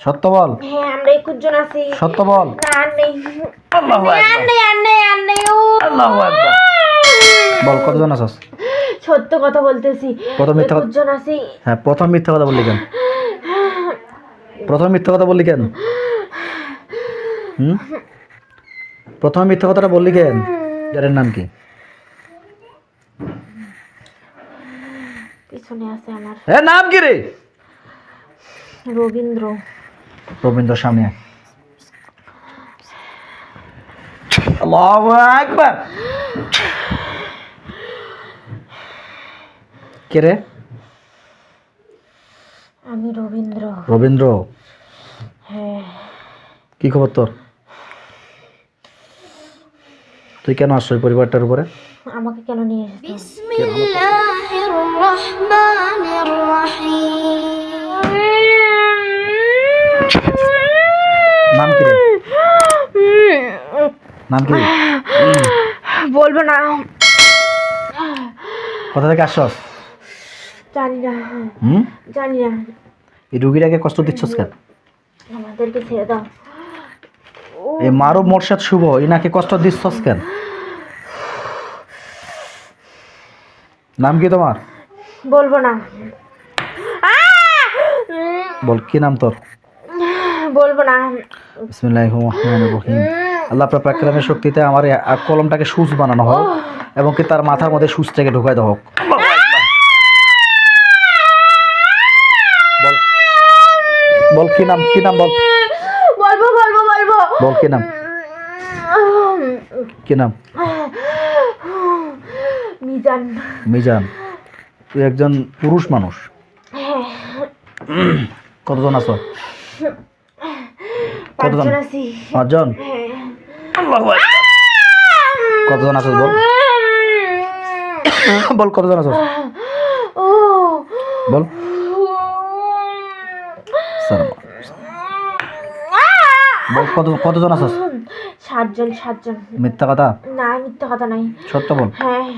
সত্য বল। হ্যাঁ আমরা 21 জন আছি। সত্য বল। না আর নেই। আল্লাহু আকবার। আর নেই ও। আল্লাহু আকবার। বল কতজন আছিস? সত্য কথা বলতেছি। প্রথম মিথ্যা 21 জন আছি। হ্যাঁ, প্রথম মিথ্যা কথা বললি কেন? প্রথম মিথ্যা কথা বললি কেন? প্রথম মিথ্যা কথাটা বললি কেন? যার নাম কি? পিছনে আছে আমার। নাম কি রে? রবীন্দ্র। রবীন্দ্র সামনে আয়। আল্লাহু আকবার। কে রে? আমি রবীন্দ্র। রবীন্দ্র? হ্যাঁ। কি খবর তোর? তুই কেন আসছ এই পরিবারটার উপরে? আমাকে কেন নিয়ে এসেছো? বিসমিল্লাহির রহমানির রহিম। নাম কি রে? নাম কি? বলবো না। কোথা থেকে আসছস? জানি না। জানি না। এই রুগীটাকে কষ্ট দিচ্ছস কেন? আমাদেরকে ছেড়ে দাও। এই মারুফ মোর্শেদ শুভ ইনাকে কষ্ট দিচ্ছস কেন? নাম কি তোমার? বলবো না। বল কি নাম তোর? বলবো না। বিসমিল্লাহির রহমানির রহিম। আল্লাহ আপনার প্রাকৃতিক শক্তিতে আমার এই কলমটাকে সুচ বানানো হোক এবং কি তার মাথার মধ্যে সুচটাকে ঢুকাই দেওয়া হোক। বল বল কি নাম? কি নাম বল? বলবো বলবো বলবো। বল কি নাম? কি নাম? মিজান। মিজান? তুই একজন পুরুষ মানুষ। কতজন আছো? কতজন? 5 জন আছি। 5 জন? আল্লাহু আকবার। কতজন আছো বল? বল কতজন আছো? ও বল। সালাম। বল কতজন আছো? 7 জন 7 জন। মিথ্যা কথা? না মিথ্যা কথা নাই। সত্য বল। হ্যাঁ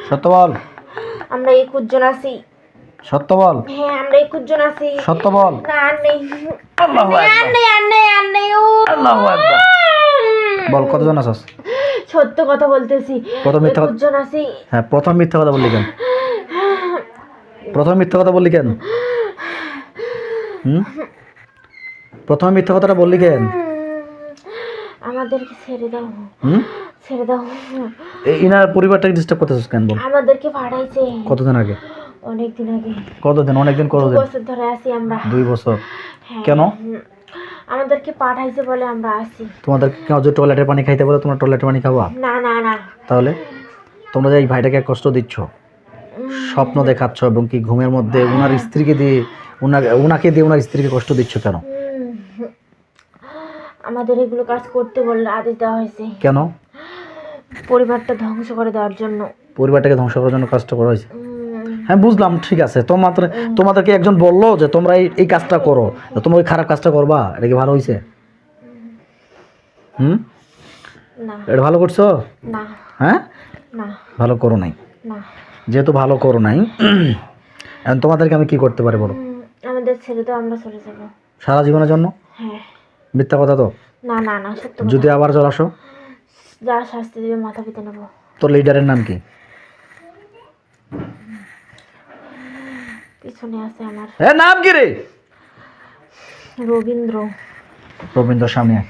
সত্য বল। আমরা 21 জন আছি। সত্য বল। হ্যাঁ আমরা 21 জন আছি। সত্য বল। না আর নেই। আল্লাহু আকবার। আর নেই ও। আল্লাহু আকবার। বল কতজন আছিস? সত্য কথা বলতেছি। প্রথম মিথ্যা 21 জন আছি। হ্যাঁ, প্রথম মিথ্যা কথা বললি কেন? প্রথম মিথ্যা কথা বললি কেন? প্রথম মিথ্যা কথাটা বললি কেন? আমাদেরকে ছেড়ে দাও। ছেড়ে দাও। ইনার পরিবারটাকে ডিস্টার্ব করতেছিস কেন বল? আমাদেরকে পাঠাইছে। কতদিন আগে? অনেক দিন আগে। কতদিন? অনেকদিন। 2 কতদিন? বছর ধরে আছি আমরা। 2 বছর? হ্যাঁ। কেন? আমাদেরকে পাঠাইছে বলে আমরা আসি। তোমাদেরকে কেউ যে টয়লেটের পানি খাইতে বলে তোমরা টয়লেটের পানি খাওয়া? না না না। তাহলে তোমরা যে এই ভাইটাকে কষ্ট দিচ্ছ, স্বপ্ন দেখাচ্ছ এবং কি ঘুমের মধ্যে ওনার স্ত্রীকে দিয়ে ওনাকে দিয়ে ওনার স্ত্রীকে কষ্ট দিচ্ছ কেন? আমাদের এগুলো কাজ করতে বললে আদেশ দেওয়া হয়েছে। কেন? পরিবারটা ধ্বংস করে দেওয়ার জন্য। পরিবারটাকে ধ্বংস করার জন্য কাজটা করা হয়েছে? হ্যাঁ বুঝলাম, ঠিক আছে। তোমাদেরকে একজন বললো যে তোমরা এই কাজটা করো, তোমরা ওই খারাপ কাজটা করবা, এটা কি ভালো হয়েছে? না। এটা ভালো করছো? না। হ্যাঁ, না। ভালো করো নাই। না। যেহেতু ভালো করো নাই, এখন তোমাদেরকে আমি কি করতে পারি বলো? আমাদের ছেড়ে দাও, আমরা চলে যাব। সারা জীবনের জন্য? হ্যাঁ। মিথ্যা কথা তো? না না না সত্য কথা। যদি আবার চলে আসো? যা শাস্তি দেবে মাথা পেতে নেবো। তোর লিডারের নাম কি? পিছনে আছে আমার। নাম কি রে? রবীন্দ্র। রবীন্দ্র সামনে আয়।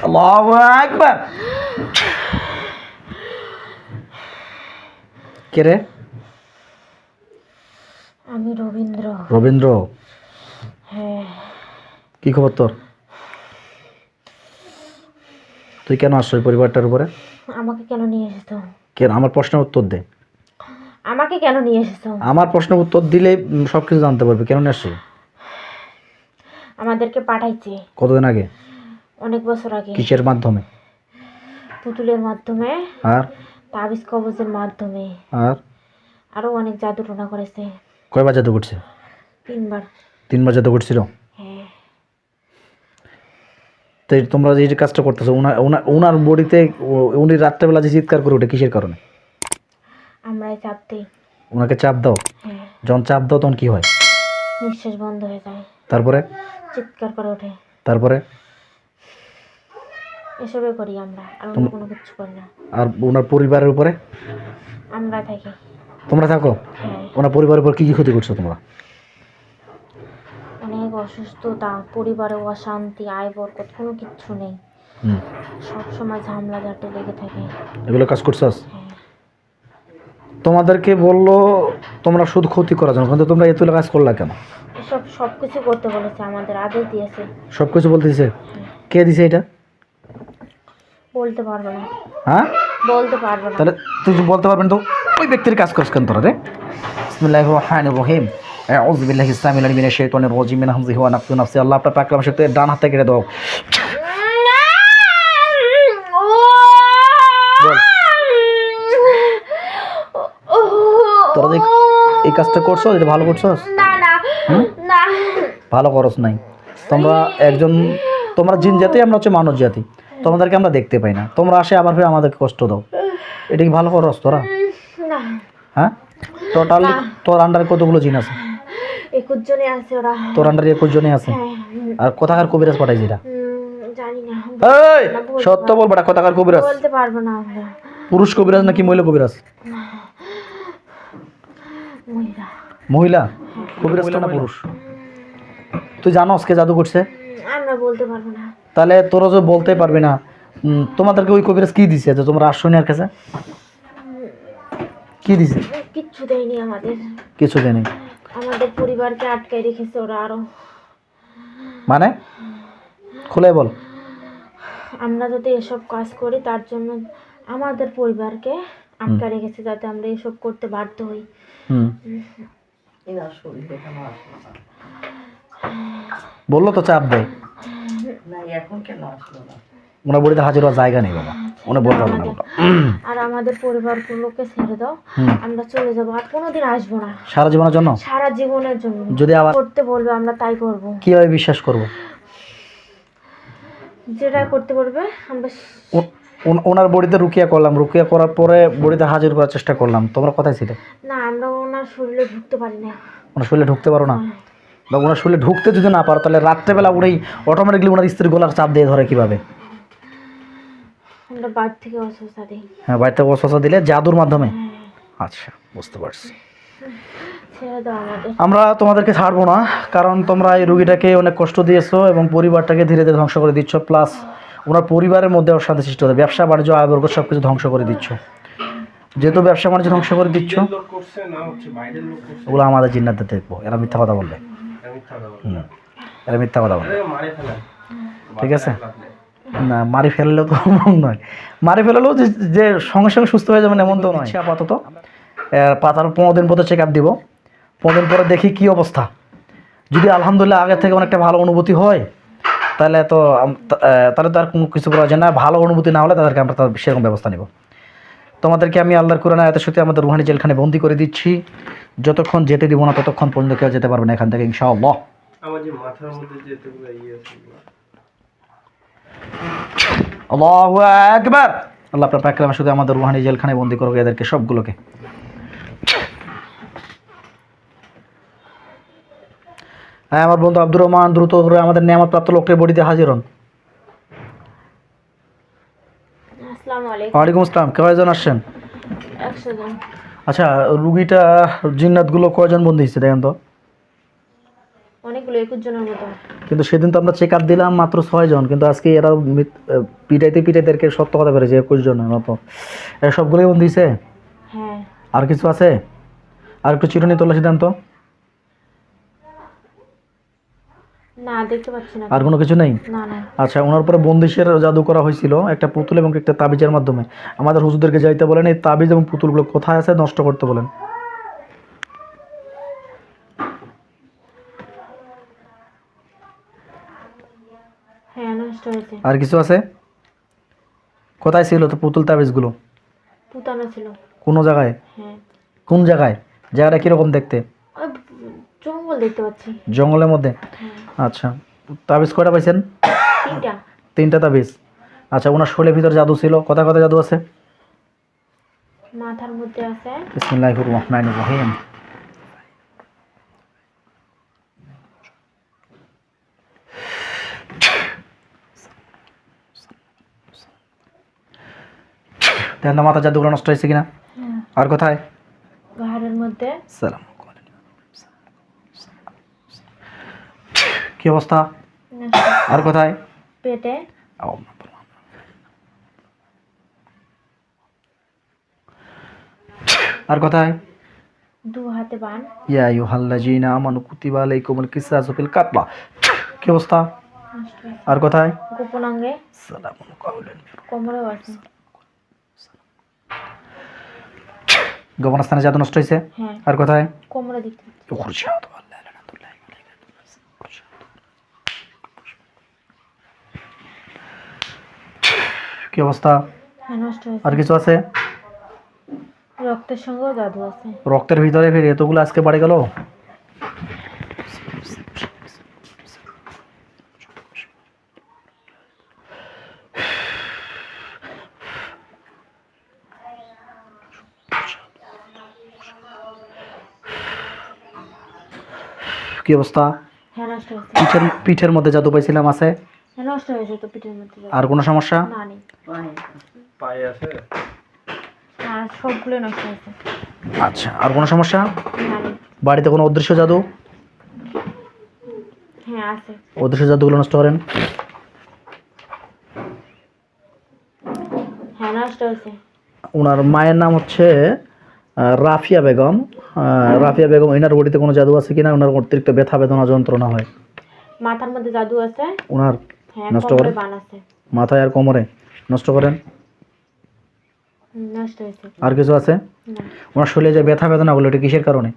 আল্লাহু আকবার। কে রে? আমি রবীন্দ্র। রবীন্দ্র? হ্যাঁ। কি খবর তোর? তুই কেন আসছ এই পরিবারটার উপরে? আমাকে কেন নিয়ে এসেছো? কেন? আমার প্রশ্নের উত্তর দে। আমাকে কেন নিয়ে এসেছো? আমার প্রশ্নের উত্তর দিলে সবকিছু জানতে পারবি। কেন নিয়ে আসছি? আমাদেরকে পাঠাইছে। কতদিন আগে? অনেক বছর আগে। কিসের মাধ্যমে? পুতুলের মাধ্যমে। আর? তাবিজ কবজের মাধ্যমে। আর? আরো অনেক জাদু টোনা করেছে। কয়বার জাদু করছে? 3 বার। 3 বার জাদু করছিল? হ্যাঁ। তো তোমরা যে কাজটা করতেছো ওনার বডিতে উনি রাত্রেবেলা যে চিৎকার করে ওঠে কিসের কারণে? আমরাই চাপ দিই। ওনাকে চাপ দাও? হ্যাঁ। যখন চাপ দাও তখন কি হয়? নিঃশ্বাস বন্ধ হয়ে যায়, তারপরে চিৎকার করে ওঠে। তারপরে এসবে করি আমরা, আর অন্য কোনো কিছু করি না। আর ওনার পরিবারের উপরে আমরা থাকি। তোমরা থাকো? হ্যাঁ, ওনার পরিবারের উপর কি কি ক্ষতি করছো তোমরা? অনেক অসুস্থতা, পরিবারে অশান্তি, আয় বরকত কোনো কিচ্ছু নেই। হুম, সবসময় ঝামেলা ঝাঁটি লেগে থাকে। এগুলো কাজ করছস? হ্যাঁ, তোমাদেরকে বললো তোমরা শুধু ক্ষতি করার জন্য, কিন্তু তোমরা এতগুলো কাজ করলা কেন? এসব সব কিছু করতে বলেছে, আমাদের আদেশ দিয়েছে। সব কিছু বলতে দিছে? কে দিছে এটা? বলতে পারবো না, হ্যাঁ, বলতে পারবো না। তাহলে তুই যে বলতে পারবেন তো ওই ব্যক্তির কাজ করছ কেন তোরা রে? বিসমিল্লাহির রহমানির রহিম, আউযু বিল্লাহি ইসলামিল মিনাশ শাইতানির রাজিম মিন হামজিহি ওয়া নাফসি নাফসি। আল্লাহ আপনার পাক শক্তি ডান হাতে কেটে দাও। বল, তোরা যে এই কাজটা করছো এটা ভালো করছস? না না না, ভালো করস নাই। তোমরা একজন, তোমরা জিন জাতি, আমরা হচ্ছে মানুষ জাতি, তোমাদেরকে আমরা দেখতে পাই না। তোমরা আসে আবার ফিরে আমাদেরকে কষ্ট দাও, এটা কি ভালো করস তোরা? না। হ্যাঁ, টোটালি তোর আন্ডারে কতগুলো জিন আছে? 21 জনে আছে ওরা। তোর আন্ডারে 21 জনই আছে। হ্যাঁ, আর কোথাকার কবিরাজ পাঠাইছি এটা? জানি না, এই সত্য বল বেটা, কোথাকার কবিরাজ? বলতে পারবো না আমরা। পুরুষ কবিরাজ নাকি মহিলা কবিরাজ? মহিলা। মহিলা কবিরাজ না পুরুষ? তুই জানোস কে জাদু করছে? আমরা বলতে পারবো না। তাহলে তোরা যে বলতে পারবি না, তোমাদেরকে ওই কবিরাজ কি দিছে যে তোমরা আসছো না? আর কাছে কি দিছে? কিচ্ছু দেয়নি আমাদের, কিছু দেয়নি। আমাদের পরিবারকে আটকায় রেখেছে ওরা আরো। মানে খুলে বল। আমরা যাতে এসব কাজ করি তার জন্য আমাদের পরিবারকে আটকায় রেখেছে, যাতে আমরা এসব করতে বাধ্য হই। হুম, বললো তো চাপ দেয়। ওনার বাড়িতে হাজির হওয়ার জায়গা নেই বাবা, উনি বলতে পারবে না বাবা। আর আমাদের পরিবারগুলোকে ছেড়ে দাও, আমরা চলে যাবো, আর কোনোদিন আসবো না। সারা জীবনের জন্য? সারা জীবনের জন্য। যদি আবার করতে বলবে আমরা তাই করব। কিভাবে বিশ্বাস করবো? যেটা করতে বলবে আমরা। ওনার বড়িতে রুকিয়া করলাম, রুকিয়া করার পরে বড়িতে হাজির করার চেষ্টা করলাম, তোমরা কোথায় ছিলে? না, আমরা ওনার শরীরে ঢুকতে পারি না। ওনার শরীরে ঢুকতে পারো না? বা ওনার শরীরে ঢুকতে যদি না পারো, তাহলে রাত্রেবেলা উড়েই অটোমেটিকলি ওনার স্ত্রীর গলার চাপ দিয়ে ধরে কিভাবে? আমরা বাইরে থেকে অসুস্থতা দিই। হ্যাঁ, বাড়িতে অস্বস্থ দিলে জাদুর মাধ্যমে? আচ্ছা, বুঝতে পারছি। ছেড়ে দাও আমাদের। আমরা তোমাদেরকে ছাড়বো না, কারণ তোমরা এই রুগীটাকে অনেক কষ্ট দিয়েছো এবং পরিবারটাকে ধীরে ধীরে ধ্বংস করে দিচ্ছ, প্লাস ওনার পরিবারের মধ্যে অশান্তি সৃষ্টি হতে, ব্যবসা বাণিজ্য আয় বর্গ সব কিছু ধ্বংস করে দিচ্ছ। যেহেতু ব্যবসা বাণিজ্য ধ্বংস করে দিচ্ছ, ওগুলো আমাদের জিন্নাতে দেখবো। এরা মিথ্যা কথা বললে, এরা মিথ্যা কথা বলবে, ঠিক আছে? না, মারি ফেললেও তো নয়, মারি ফেললেও যে সঙ্গে সঙ্গে সুস্থ হয়ে যাবেন এমন তো নয়। আপাতত তার 15 দিন পরে চেক আপ দিব, 15 দিন পরে দেখি কি অবস্থা। যদি আলহামদুলিল্লাহ আগের থেকে অনেকটা ভালো অনুভূতি হয়, তাহলে তো তাহলে তো আর কোনো কিছু প্রয়োজন না। ভালো অনুভূতি না হলে তাদেরকে আমরা সেরকম ব্যবস্থা নিব। তোমাদেরকে আমি আল্লাহর কোরআন আয়াতের সাথে আমাদের রুহানি জেলখানে বন্দি করে দিচ্ছি। যতক্ষণ যেতে দিব না ততক্ষণ পর্যন্ত কেউ যেতে পারবে না এখান থেকে, ইনশাআল্লাহ। আমার যে মাথার মধ্যে যে এতগুলো আছে, আল্লাহু আকবার। আল্লাহ আপনার পাক কালামের সাথে আমাদের রুহানি জেলখানে বন্দি করো এদেরকে সবগুলোকে। হ্যাঁ, আমার বন্ধু আব্দুর রহমান দ্রুত করে আমাদের নিয়ামত প্রাপ্ত লোকটির বডিতে হাজির হন। আসসালামু আলাইকুম। ওয়ালাইকুম আসসালাম। কয়জন আসছেন? 100 জন। আচ্ছা, রুগীটা জিন্নাতগুলো কয়জন বন্দি হয়েছে দেখেন তো? অনেকগুলো, 21 জনের মতো। কিন্তু সেদিন তো আমরা চেক আপ দিলাম মাত্র 6 জন, কিন্তু আজকে এরা পিটাইতে পিটাইতে সত্য কথা বেড়েছে 21 জনের মতো। এরা সবগুলোই বন্দি হয়েছে? হ্যাঁ। আর কিছু আছে? আর একটু চিরুনি তল্লাশি দেন তো। না, দেখতে পাচ্ছি না। আর কোনো কিছু নেই? না না। আচ্ছা, ওনার উপরে বন্দিশের জাদু করা হয়েছিল একটা পুতুল এবং একটা তাবিজের মাধ্যমে। আমাদের হুজুরদেরকে যাইতে বলেন, এই তাবিজ এবং পুতুলগুলো কোথায় আছে নষ্ট করতে বলেন। হ্যাঁ, নষ্ট হয়েছে। আর কিছু আছে? কোথায় ছিল তো পুতুল তাবিজগুলো? পুতানো ছিল। কোনো জায়গায়? হ্যাঁ। কোন জায়গায়? জায়গাটা কীরকম দেখতে? ওই জঙ্গল দেখতে পাচ্ছি। জঙ্গলের মধ্যে? আচ্ছা, তাবিজ কয়টা পাইছেন? 3টা। 3টা তাবিজ। আচ্ছা, ওনার শরীরের ভিতর জাদু ছিল, কোথায় কোথায় জাদু আছে? মাথার মধ্যে আছে। বিসমিল্লাহির রহমানির রহিম। দেখেন তো মাথার জাদুগুলো নষ্ট হয়েছে কিনা। হ্যাঁ, আর কোথায়? ঘাড়ের মধ্যে, সালাম। কি অবস্থা? আর কোথায়? পেটে, আর কোথায়? 2 হাতে বান, ইয়া আইয়ুহাল্লাযীনা আমানু কুতিবা আলাইকুমুল কিসাসু ফিল কাতলা। কি অবস্থা? নষ্ট হয়েছে। আর কোথায়? গোপন অঙ্গে, সালামুন কাউলান। কোমরেও আছে। গোপন স্থানে জাদু নষ্ট হয়েছে। হ্যাঁ, আর কোথায়? কোমরে দেখতে পাচ্ছি। কি অবস্থা? হ্যাঁ, নষ্ট আর হয়েছে। কিছু আছে? রক্তের সঙ্গেও জাদু আছে। রক্তের ভিতরে ফিরে এতগুলো আজকে বাড়ি গেল। কি অবস্থা? হ্যাঁ, নষ্ট হয়েছে। পিঠের মধ্যে জাদু পাইছিলাম আছে। হ্যাঁ, নষ্ট হয়েছে তো পিঠের মধ্যে জাদু। আর কোনো সমস্যা? না, নেই। পায়ে আছে? আর সবগুলো নষ্ট হয়েছে। আচ্ছা, আর কোনো সমস্যা? না, নেই। বাড়িতে কোনো অদৃশ্য জাদু? হ্যাঁ, আছে। অদৃশ্য জাদুগুলো নষ্ট করেন। হ্যাঁ, নষ্ট হয়েছে। ওনার মায়ের নাম হচ্ছে রাফিয়া বেগম। রাফিয়া বেগম, এনার বডিতে কোনো জাদু আছে কিনা? ওনার অতিরিক্ত ব্যথা বেদনা যন্ত্রণা হয়। মাথার মধ্যে জাদু আছে। ওনার হ্যাঁ, নষ্ট কোমরে করে? বান আছে। মাথায় আর কোমরে নষ্ট করেন। নষ্ট হয়েছে। আর কিছু আছে? না, ওনার শরীরে যে ব্যথা বেদনাগুলো এটা কিসের কারণে?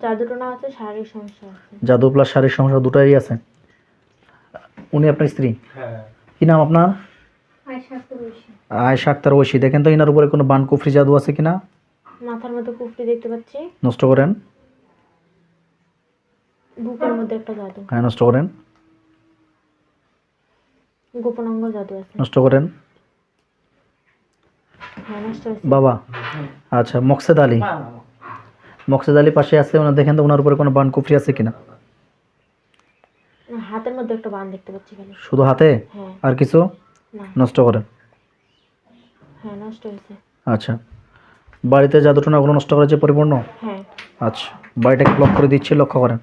জাদুটোনা আছে, শারীরিক সমস্যা আছে। জাদু প্লাস শারীরিক সমস্যা দুটাই আছে। উনি আপনার স্ত্রী? হ্যাঁ। কি নাম আপনার? আয়েশা আক্তার ঐশী। দেখেন তো এনার উপরে কোনো বান কুফরি জাদু আছে কিনা। মাথার মধ্যে কুফরি দেখতে পাচ্ছি। নষ্ট করেন। বুকের মধ্যে একটা জাদু। হ্যাঁ, নষ্ট করেন। গোপন অঙ্গ জাদু আছে। নষ্ট করেন। হ্যাঁ, নষ্ট হয়েছে। বাবা, আচ্ছা, মকসেদ আলী। মকসেদ আলী পাশে আছে, ওনার দেখেন তো ওনার উপরে কোনো বান কুফরি আছে কিনা। হাতের মধ্যে একটা বান দেখতে পাচ্ছি খালি। শুধু হাতে? হ্যাঁ। আর কিছু? না। নষ্ট করেন। হ্যাঁ, নষ্ট হয়েছে। আচ্ছা, বাড়িতে জাদুটোনাগুলো নষ্ট করেছে পরিপূর্ণ? হ্যাঁ। আচ্ছা, বাড়িটাকে ব্লক করে দিচ্ছি, লক্ষ্য করেন।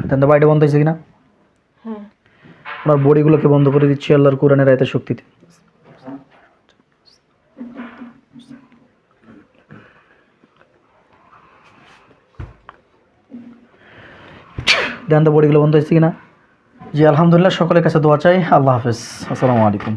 দেন তো বাড়িটা বন্ধ হয়েছে কিনা। হ্যাঁ। ওনার বডিগুলোকে বন্ধ করে দিচ্ছি আল্লাহর কোরআনের আয়াতের শক্তিতে। দেন তো বডিগুলো বন্ধ হয়েছে কিনা। জি আলহামদুলিল্লাহ, সকলের কাছে দোয়া চাই। আল্লাহ হাফেজ, আসসালামু আলাইকুম।